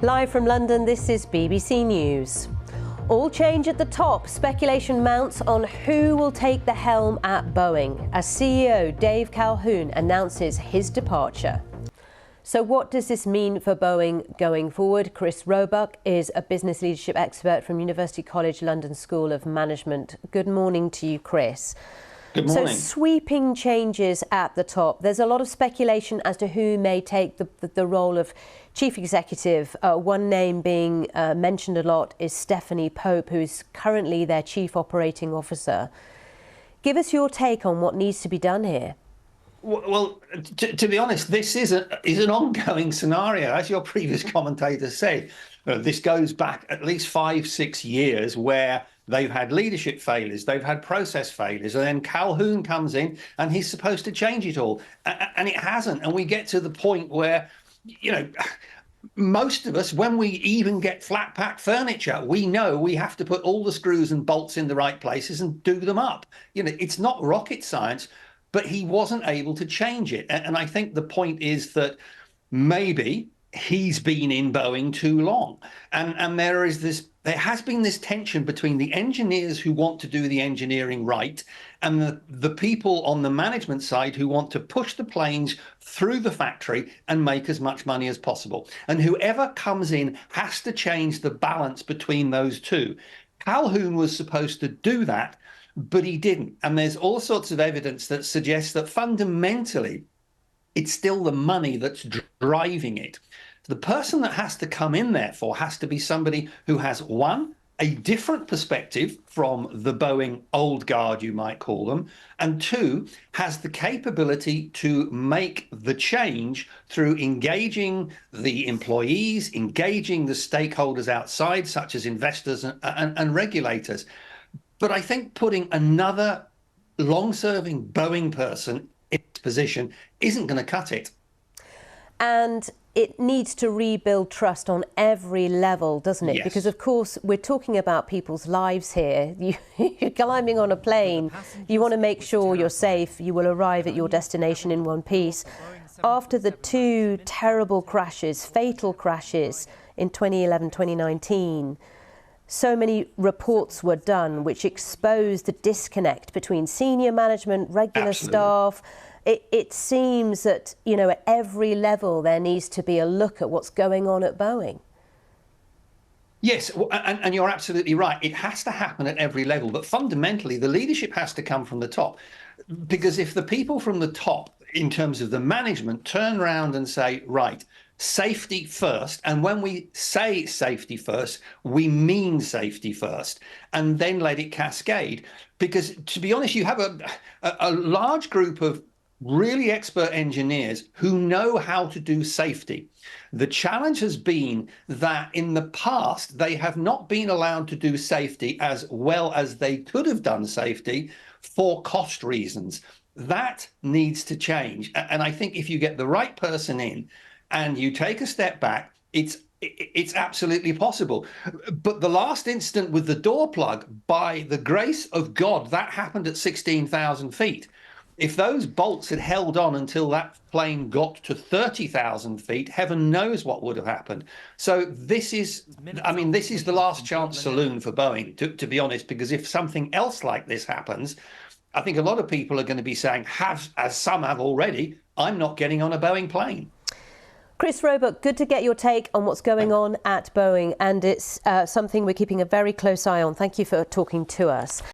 Live from London, this is BBC News. All change at the top. Speculation mounts on who will take the helm at Boeing as CEO Dave Calhoun announces his departure. So what does this mean for Boeing going forward? Chris Roebuck is a business leadership expert from University College London School of Management. Good morning to you, Chris. Good morning. So sweeping changes at the top. There's a lot of speculation as to who may take the role of chief executive. One name being mentioned a lot is Stephanie Pope, who's currently their chief operating officer. Give us your take on what needs to be done here. Well, to be honest, this is an ongoing scenario. As your previous commentator said, this goes back at least 5-6 years where they've had leadership failures, they've had process failures, and then Calhoun comes in and he's supposed to change it all. And it hasn't. And we get to the point where, you know, most of us, when we even get flat pack furniture, we know we have to put all the screws and bolts in the right places and do them up. You know, it's not rocket science. But he wasn't able to change it. And I think the point is that maybe he's been in Boeing too long. And there has been this tension between the engineers who want to do the engineering right and the people on the management side who want to push the planes through the factory and make as much money as possible. And whoever comes in has to change the balance between those two. Calhoun was supposed to do that, but he didn't. And there's all sorts of evidence that suggests that fundamentally, it's still the money that's driving it. The person that has to come in, therefore, has to be somebody who has, one, a different perspective from the Boeing old guard, you might call them, and two, has the capability to make the change through engaging the employees, engaging the stakeholders outside, such as investors and regulators. But I think putting another long-serving Boeing person in its position isn't going to cut it. And it needs to rebuild trust on every level, doesn't it? Yes. Because, of course, we're talking about people's lives here. You're climbing on a plane. You want to make sure you're safe. You will arrive at your destination in one piece. After the two terrible crashes, fatal crashes in 2011, 2019, so many reports were done which exposed the disconnect between senior management, regular staff. It seems that, you know, at every level there needs to be a look at what's going on at Boeing. Yes, and you're absolutely right. It has to happen at every level, but fundamentally the leadership has to come from the top. Because if the people from the top, in terms of the management, turn around and say, right, safety first, and when we say safety first, we mean safety first, and then let it cascade. Because to be honest, you have a large group of really expert engineers who know how to do safety. The challenge has been that in the past, they have not been allowed to do safety as well as they could have done safety for cost reasons. That needs to change. And I think if you get the right person in and you take a step back, it's absolutely possible. But the last incident with the door plug, by the grace of God, that happened at 16,000 feet. If those bolts had held on until that plane got to 30,000 feet, heaven knows what would have happened. So this is the last chance saloon for Boeing, to be honest, because if something else like this happens, I think a lot of people are going to be saying, as some have already, I'm not getting on a Boeing plane. Chris Roebuck, good to get your take on what's going on at Boeing, and it's something we're keeping a very close eye on. Thank you for talking to us.